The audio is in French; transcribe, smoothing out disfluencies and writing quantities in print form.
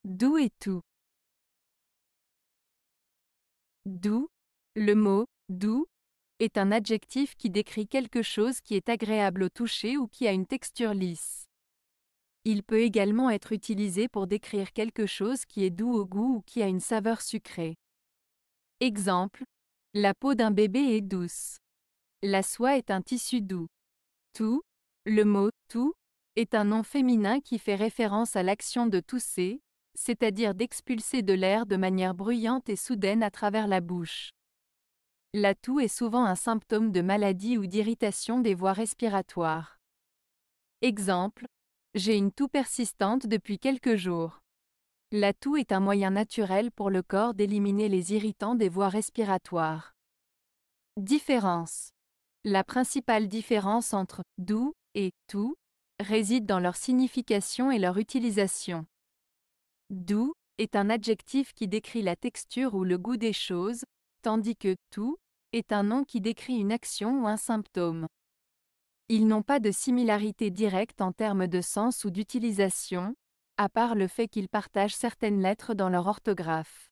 Doux et tout. Doux. Le mot doux est un adjectif qui décrit quelque chose qui est agréable au toucher ou qui a une texture lisse. Il peut également être utilisé pour décrire quelque chose qui est doux au goût ou qui a une saveur sucrée. Exemple. La peau d'un bébé est douce. La soie est un tissu doux. Tout. Le mot tout est un nom féminin qui fait référence à l'action de tousser, c'est-à-dire d'expulser de l'air de manière bruyante et soudaine à travers la bouche. La toux est souvent un symptôme de maladie ou d'irritation des voies respiratoires. Exemple. J'ai une toux persistante depuis quelques jours. La toux est un moyen naturel pour le corps d'éliminer les irritants des voies respiratoires. Différence. La principale différence entre doux et tout réside dans leur signification et leur utilisation. Doux est un adjectif qui décrit la texture ou le goût des choses, tandis que tout est un nom qui décrit une action ou un symptôme. Ils n'ont pas de similarité directe en termes de sens ou d'utilisation, à part le fait qu'ils partagent certaines lettres dans leur orthographe.